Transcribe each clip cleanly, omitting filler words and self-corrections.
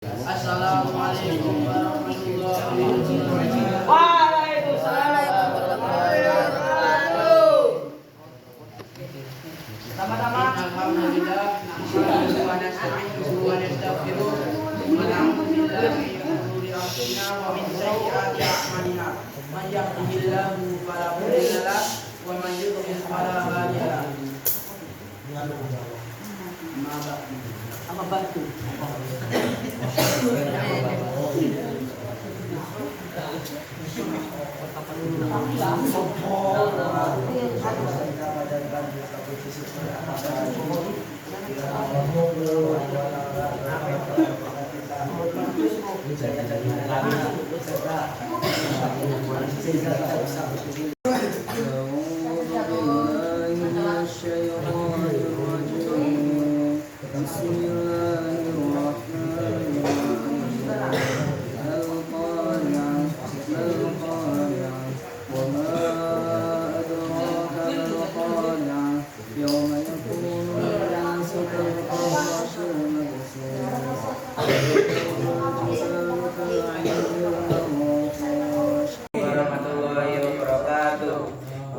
Assalamualaikum warahmatullahi wabarakatuh. Waalaikumsalam warahmatullahi wabarakatuh. Sama-sama. Alhamdulillah, nahmaduhu wa nasta'inuhu wa nastaghfiruh wa na'udzu billahi min shururi anfusina wa min sayyiati a'malina. Man yahdihillahu fala mudilla lahu wa man yudlil fala hadiya lahu. Sama batu.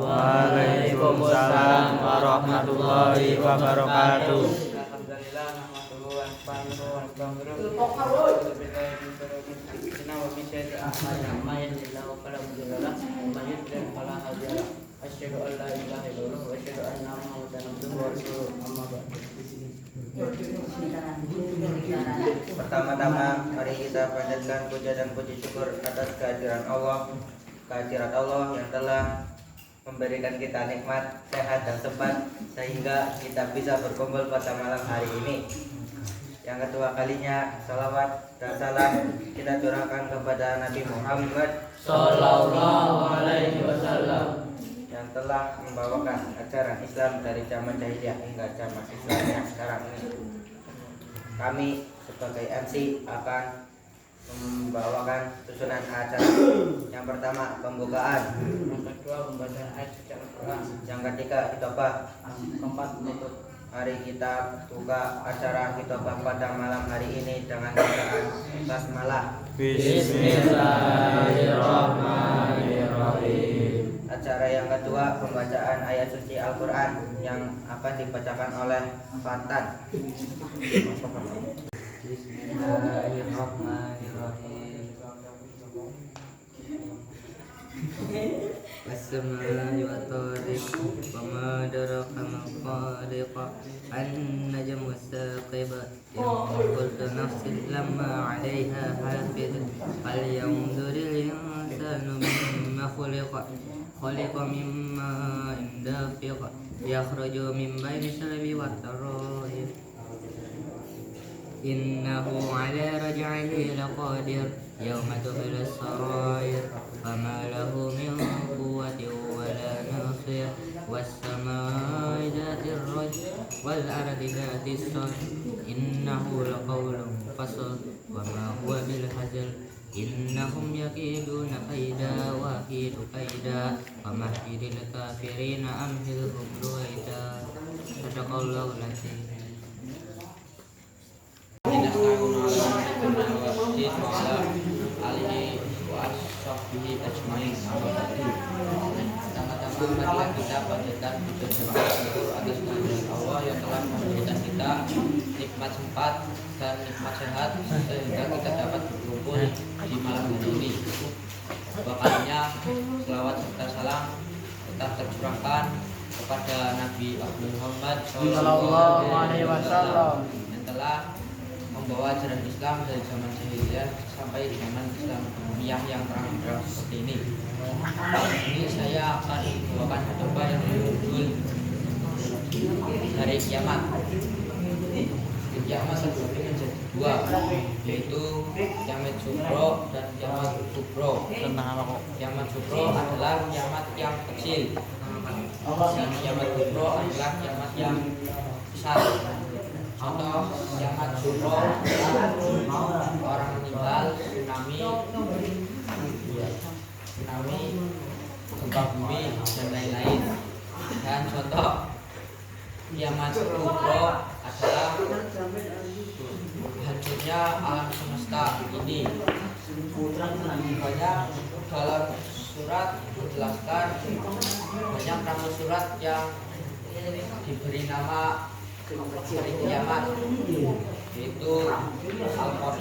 Waalaikumsalam warahmatullahi wabarakatuh. Alhamdulillah, nahmaduhu wa nasta'inuhu wa nastaghfiruh wa na'udzu billahi min shururi anfusina wa min sayyiati a'malina. Man yahdihillahu fala mudilla lahu wa man yudlil fala hadiya lahu. Asyhadu an la ilaha illallah wa asyhadu anna Muhammadan abduhu wa rasuluh. Amma ba'du. Pertama-tama mari kita panjatkan puja dan puji syukur atas kehadiran Allah yang telah memberikan kita nikmat, sehat dan sempat sehingga kita bisa berkumpul pada malam hari ini. Yang kedua kalinya salawat dan salam kita curahkan kepada Nabi Muhammad Sallallahu alaihi wasallam yang telah membawakan ajaran Islam dari zaman jahiliyah hingga zaman Islam yang sekarang ini. Kami sebagai MC akan membawakan susunan acara. Yang pertama pembukaan, Yang kedua pembacaan ayat suci Al-Qur'an. yang ketiga khitbah. Keempat penutup. Mari kita buka acara khitbah pada malam hari ini dengan bacaan basmalah. Bismillahirrahmanirrahim. Acara yang kedua pembacaan ayat suci Al-Quran yang akan dibacakan oleh Fatan. Bismillahirrahmanirrahim. As-samaa'i wat-tariq wa ma adraka mal-qariq an-najmu as-saqib kullu nafsin lamma 'alayha hafiz falyanzuril insanu mimma khuliqa mimma dafiq yakhruju min bayni sulbi wat-tara'ib innahu 'ala raj'ihi laqadir yawma tubla as-sarair fama lahu min quwwatin wala nasir was-samaa'i dhatir raj'i wal ardi dhatis sadr innahu laqawlun fasl wa ma huwa bil hazl innahum yakiduna kaida wa akidu kaida famahhidil kafirina amhilhum ruwaida. Sadaqallahu al-azim. Pertama-tama kita panjatkan puja dan syukur atas kehadiran Allah yang telah memberikan kita nikmat sempat dan nikmat sehat sehingga kita dapat berkumpul di malam hari ini. Bahkannya selawat serta salam tetap tercurahkan kepada Nabi Muhammad Sallallahu Alaihi Wasallam yang telah membawa ajaran Islam dari zaman jahiliyah sampai zaman Islam yang terang-terang seperti ini. Ini saya akan membawakan khutbah yang berjudul Hari Kiamat. Kiamat terbagi menjadi dua, yaitu kiamat sugro dan kiamat kubro. Kiamat sugro adalah kiamat yang kecil, dan kiamat kubro adalah kiamat yang besar. Contoh kiamat sugro adalah orang meninggal, tsunami, gempa bumi dan lain-lain. Dan contoh kiamat kubro adalah hancurnya alam semesta semesta ini. Banyak dalam surat menjelaskan banyak nama surat yang diberi nama hari kiamat, yaitu Al-Qur'an,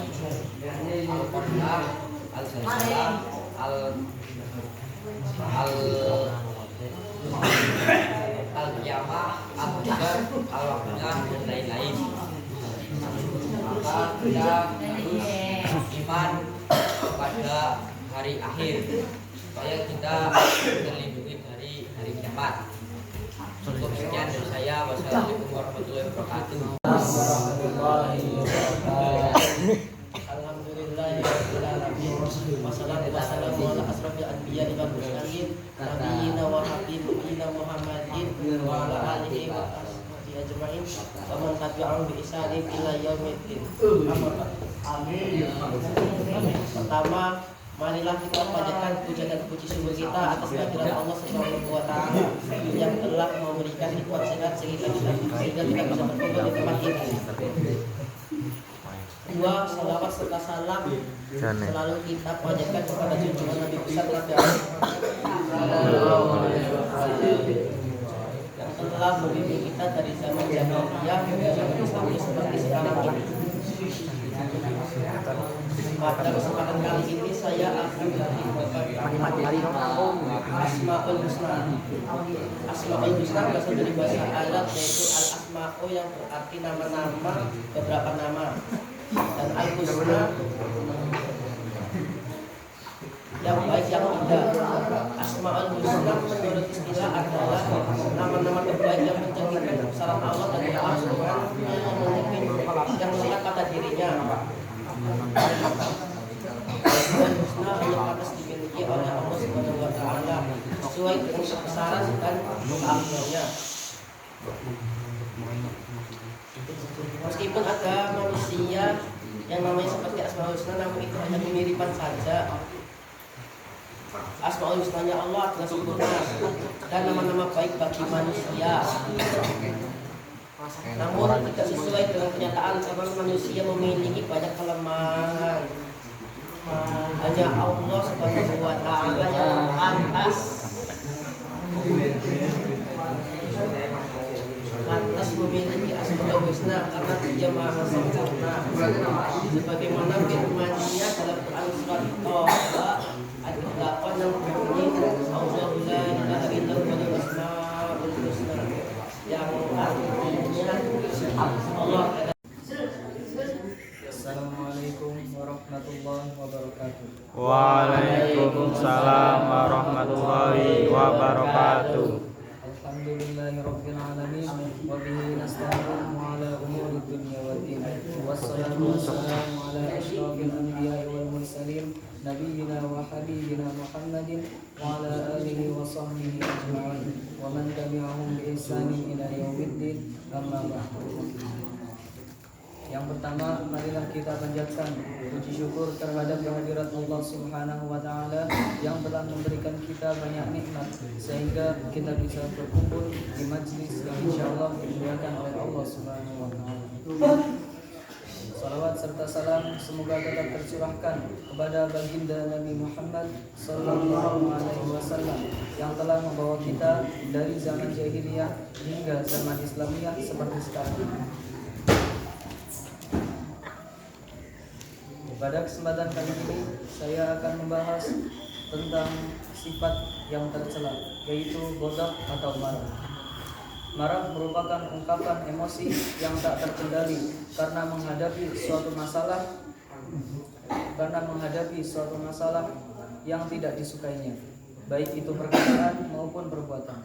Al-Zalzalah, Al-Qiyamah, Al-Qadar, Al-Waqiah, dan lain-lain. Maka kita harus iman pada hari akhir supaya kita terlindungi dari hari kiamat. Cukup sekian dari saya. Wassalamualaikum warahmatullahi wabarakatuh. Alhamdulillahirabbil alamin. Wassalatu wassalamu ala asrofil anbiya'i wal mursalin nabiyina wa habibina Muhammadin wa ala alihi wa ashabihi ajma'in wa man tabi'ahum bi ihsanin ila yaumiddin. Amin. Pertama, marilah kita panjatkan puja dan puji syukur kita atas kehadiran Allah Subhanahu wa taala yang telah memberikan nikmat sehat sehingga kita bisa berkumpul di tempat ini. Dua, salawat serta salam selalu kita panjatkan kepada junjungan Nabi besar Nabi yang telah membimbing kita dari zaman jahiliyah hingga zaman Islam seperti sekarang ini. Pada kesempatan kali ini saya akan Asmaul Husna. Asmaul Husna berasal dari bahasa Arab yaitu al-asma'u yang berarti nama-nama, beberapa nama. Dan al-husna yang baik yang indah. Asmaul Husna menurut istilah adalah nama-nama terbaik yang mencerminkan kebesaran Allah dan keagungan yang melekat pada dirinya. Asmaul Husna hanya pantas dimiliki oleh Allah Subhanahu wa taala sesuai dengan kebesaran dan keagungannya. Meskipun ada manusia yang namanya seperti Asmaul Husna, namun itu hanya kemiripan saja. Asmaul Husnanya Allah adalah sempurna dan nama-nama baik bagi manusia. Namun tidak sesuai dengan kenyataan karena manusia memiliki banyak kelemahan. Hanya Allah Subhanahu wa taala yang pantas memiliki Asmaul Husna karena Dia Maha sempurna. Sebagaimana firman-Nya dalam Quran surat Taha ayat 8 yang berbunyi Allahu la ilaha illallah wal asmaul husna, yang artinya Allah. Assalamualaikum warahmatullahi wabarakatuh. Waalaikumsalam warahmatullahi wabarakatuh. Alhamdulillahirabbil alamin wa bihi nasta'inu ala umuri dunya waddin. Wassalatu wassalamu ala asyrafil anbiya'i wal mursalin nabiyyina wa habibina Muhammadin wa ala alihi wa sahbihi ajma'in wa man tabi'ahum bi ihsanin ila yaumiddin. Amma ba'du. Yang pertama, marilah kita panjatkan puji syukur terhadap kehadirat Allah Subhanahu wa taala yang telah memberikan kita banyak nikmat sehingga kita bisa berkumpul di majlis yang insyaallah dimuliakan oleh Allah Subhanahu wa taala. Salawat serta salam semoga tetap tercurahkan kepada baginda Nabi Muhammad sallallahu alaihi wasallam yang telah membawa kita dari zaman jahiliyah hingga zaman Islamiyah seperti sekarang. Pada kesempatan kali ini saya akan membahas tentang sifat yang tercela, yaitu ghadab atau marah. Marah merupakan ungkapan emosi yang tak terkendali karena menghadapi suatu masalah yang tidak disukainya, baik itu perkataan maupun perbuatan.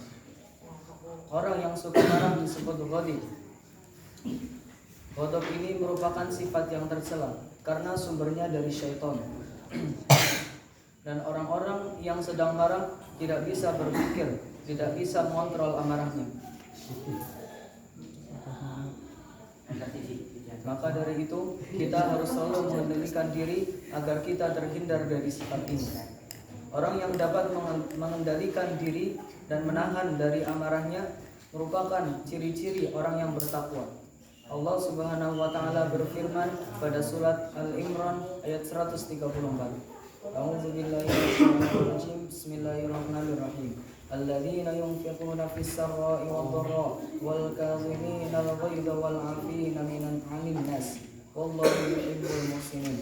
Orang yang suka marah disebut ghadib. Ghadab ini merupakan sifat yang tercela karena sumbernya dari syaitan. Dan orang-orang yang sedang marah tidak bisa berpikir, tidak bisa mengontrol amarahnya. Maka dari itu kita harus selalu mengendalikan diri agar kita terhindar dari sifat ini. Orang yang dapat mengendalikan diri dan menahan dari amarahnya merupakan ciri-ciri orang yang bertakwa. Allah Subhanahu wa taala berfirman pada surat Al-Imran ayat 134. A'udzubillahi minasyaitonir rajim. Bismillahirrahmanirrahim. Alladzina yunfiquna fis sarra'i wad dharra wal kadhimina al ghaidha wal 'afina 'anil nas. Wallahu yuhibbul muhsinin.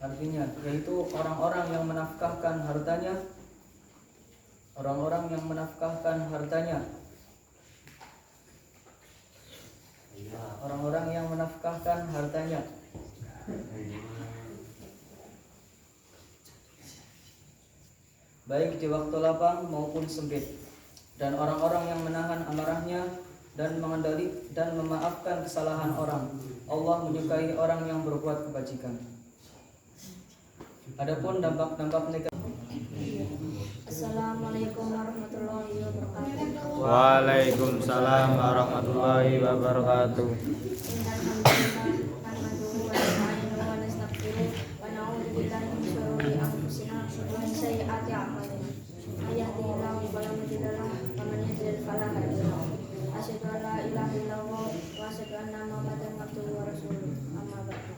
Artinya yaitu orang-orang yang menafkahkan hartanya, orang-orang yang menafkahkan hartanya, orang-orang yang menafkahkan hartanya, baik di waktu lapang maupun sempit, dan orang-orang yang menahan amarahnya dan mengendali dan memaafkan kesalahan orang. Allah menyukai orang yang berbuat kebajikan. Adapun dampak-dampak negatif. Assalamualaikum warahmatullahi wabarakatuh. Waalaikumsalam warahmatullahi wabarakatuh. Innalhamdulillah nahmaduhu wa nasta'inuhu wa nastaghfiruh wa na'udzu billahi min shururi anfusina wa min sayyiati a'malina. May yahdihillahu fala mudilla lahu wa man yudlil fala hadiya lahu. Asyhadu an la ilaha illallah wa asyhadu anna Muhammadan abduhu wa rasuluh. Amma ba'du.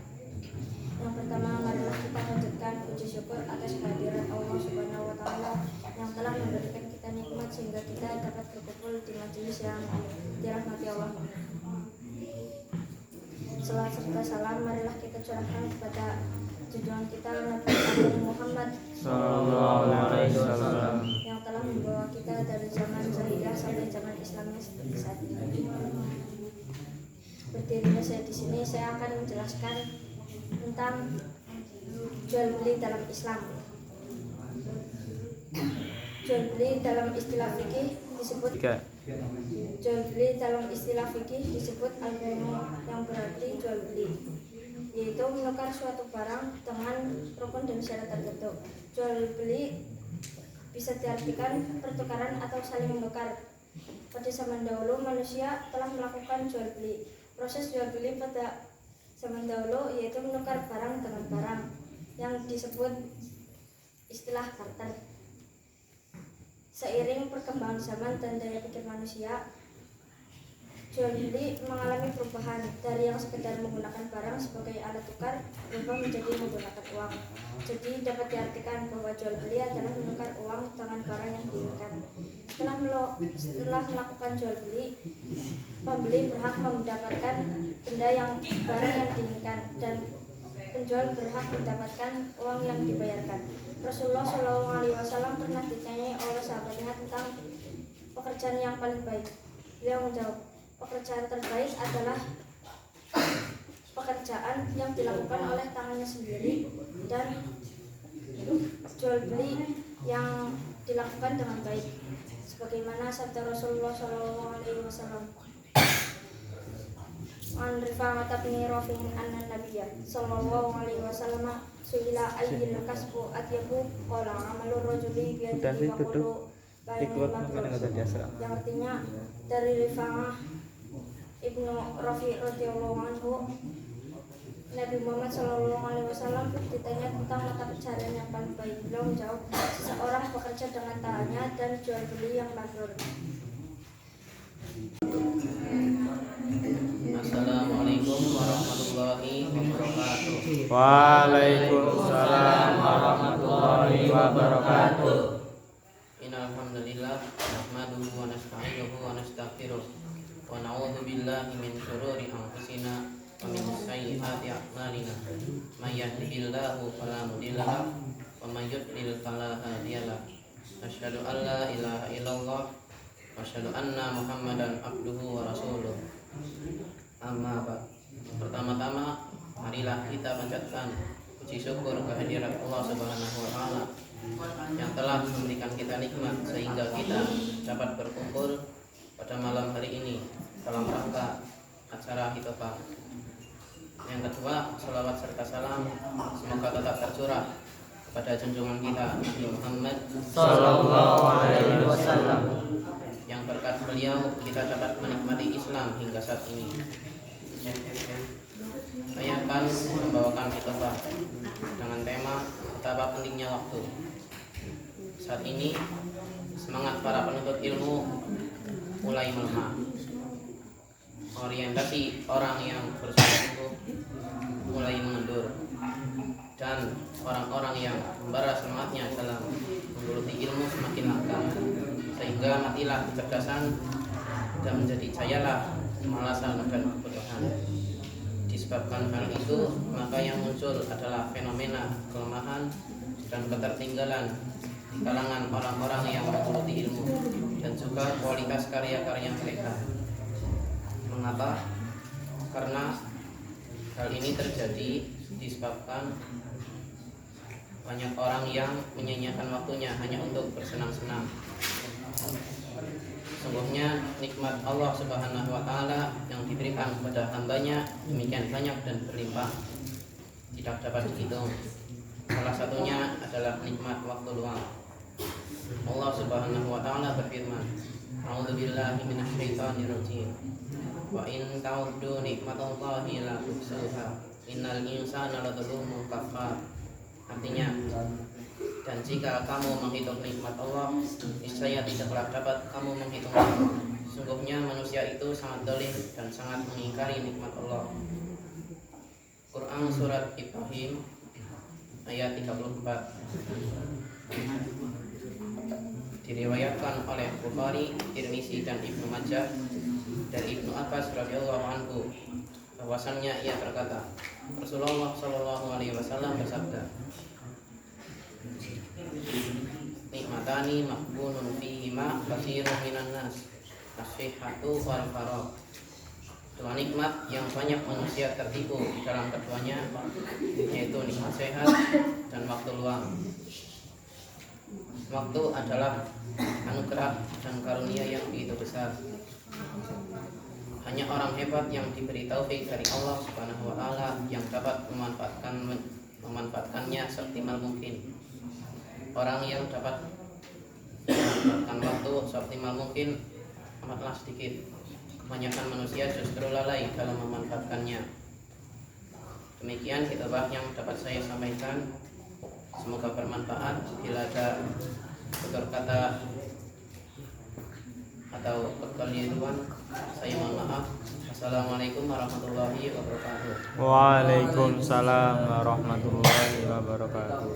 Yang pertama, marilah kita panjatkan puji syukur atas kehadiran Allah Subhanahu wa taala yang telah memberikan kita nikmat sehingga kita dapat berkumpul di majelis yang dirahmati Allah. Salam serta salam marilah kita curahkan kepada junjungan kita Nabi Muhammad Sallallahu alaihi wasallam yang telah membawa kita dari zaman jahiliyah sampai zaman Islamnya seperti saat ini. Berdirinya saya di sini, saya akan menjelaskan tentang jual beli dalam Islam. Jual beli dalam istilah fikih disebut jual beli dalam istilah fikih disebut al-bai'u yang berarti jual beli, yaitu menukar suatu barang dengan rukun dan syarat tertentu. Jual beli bisa diartikan pertukaran atau saling menukar. Pada zaman dahulu manusia telah melakukan jual beli. Proses jual beli pada zaman dahulu yaitu menukar barang dengan barang yang disebut istilah barter. Seiring perkembangan zaman dan daya pikir manusia, jual beli mengalami perubahan dari yang sekedar menggunakan barang sebagai alat tukar berubah menjadi menggunakan uang. Jadi dapat diartikan bahwa jual beli adalah menukar uang dengan barang yang diinginkan. Setelah melakukan jual beli, pembeli berhak mendapatkan barang yang diinginkan dan penjual berhak mendapatkan uang yang dibayarkan. Rasulullah SAW pernah ditanyai oleh sahabatnya tentang pekerjaan yang paling baik. Beliau menjawab, pekerjaan terbaik adalah pekerjaan yang dilakukan oleh tangannya sendiri dan jual beli yang dilakukan dengan baik. Sebagaimana sabda Rasulullah SAW, an Rifa'ah bin Rafi'in anna Nabiyya sallallahu alaihi wasallam suila ayyul kasbu atyabu qala amalur rajuli bi yadihi wa qulu yang artinya dari Rifa'ah ibnu Rafi' radhiyallahu anhu, Nabi Muhammad sallallahu alaihi wasallam ditanya tentang mata pencarian yang paling baik. Beliau menjawab, seseorang bekerja dengan tangannya dan jual beli yang mabrur. Assalamualaikum warahmatullahi wabarakatuh. Waalaikumsalam warahmatullahi wabarakatuh. Innal hamdalillah nahmaduhu wa nasta'inuhu wa nastaghfiruh wa na'udzu billahi min shururi anfusina wa min sayyiati a'malina. May yahdihillahu fala mudilla lahu wa may yudlil fala hadiya lahu. Asyhadu an la ilaha illallah wa asyhadu anna Muhammadan abduhu wa rasuluh. Amma ba'd. Pertama-tama marilah kita panjatkan puji syukur kehadirat Allah Subhanahu wa taala yang telah memberikan kita nikmat sehingga kita dapat berkumpul pada malam hari ini dalam rangka acara hitopah. Yang kedua, salawat serta salam semoga tetap tercurah kepada junjungan kita Nabi Muhammad Sallallahu alaihi wasallam yang berkat beliau kita dapat menikmati Islam hingga saat ini. Saya akan membawakan hitopah dengan tema betapa pentingnya waktu. Saat ini semangat para penuntut ilmu mulai melemah. orientasi orang yang bersungguh-sungguh mulai mengendur, dan orang-orang yang membara semangatnya dalam menggeluti ilmu semakin langka, sehingga matilah kecerdasan dan menjadi jayalah kemalasan dan kebodohan. Disebabkan hal itu, maka yang muncul adalah fenomena kelemahan dan ketertinggalan di kalangan orang-orang yang menggeluti ilmu, dan juga kualitas karya-karya mereka. Mengapa? Karena hal ini terjadi disebabkan banyak orang yang menyia-nyiakan waktunya hanya untuk bersenang-senang. Sungguhnya nikmat Allah Subhanahu wa Ta'ala yang diberikan kepada hambanya demikian banyak dan berlimpah, tidak dapat dihitung. Salah satunya adalah nikmat waktu luang. Allah Subhanahu wa Ta'ala berfirman, A'udzubillahi minasyaitonirrajim. Wa in ta'uddu nikmatallahi la tuhsuha. Innal insana ladzalumun kafar. Artinya, dan jika kamu menghitung nikmat Allah, niscaya tidaklah dapat kamu menghitungnya. Sungguhnya manusia itu sangat zalim dan sangat mengingkari nikmat Allah. Quran surat Ibrahim ayat 34. Diriwayatkan oleh Bukhari, Tirmizi dan Ibnu Majah dari Ibnu Abbas radhiyallahu anhu bahwasannya ia berkata, Rasulullah Shallallahu alaihi wasallam bersabda, nikmatani maqbunun fihima katsirun minan nas, as-sihhatu wal faragh. Dua nikmat yang banyak manusia tertipu di dalam keduanya, yaitu nikmat sehat dan waktu luang. Waktu adalah anugerah dan karunia yang begitu besar. Hanya orang hebat yang diberi taufik dari Allah Subhanahu wa Ta'ala yang dapat memanfaatkannya seoptimal mungkin. Orang yang dapat memanfaatkan waktu seoptimal mungkin amatlah sedikit. Kebanyakan manusia justru lalai dalam memanfaatkannya. Demikian khitbah yang dapat saya sampaikan. Semoga bermanfaat. Bila ada tutur kata atau kekeliruan, saya mohon maaf. Assalamualaikum warahmatullahi wabarakatuh. Waalaikumsalam warahmatullahi wabarakatuh.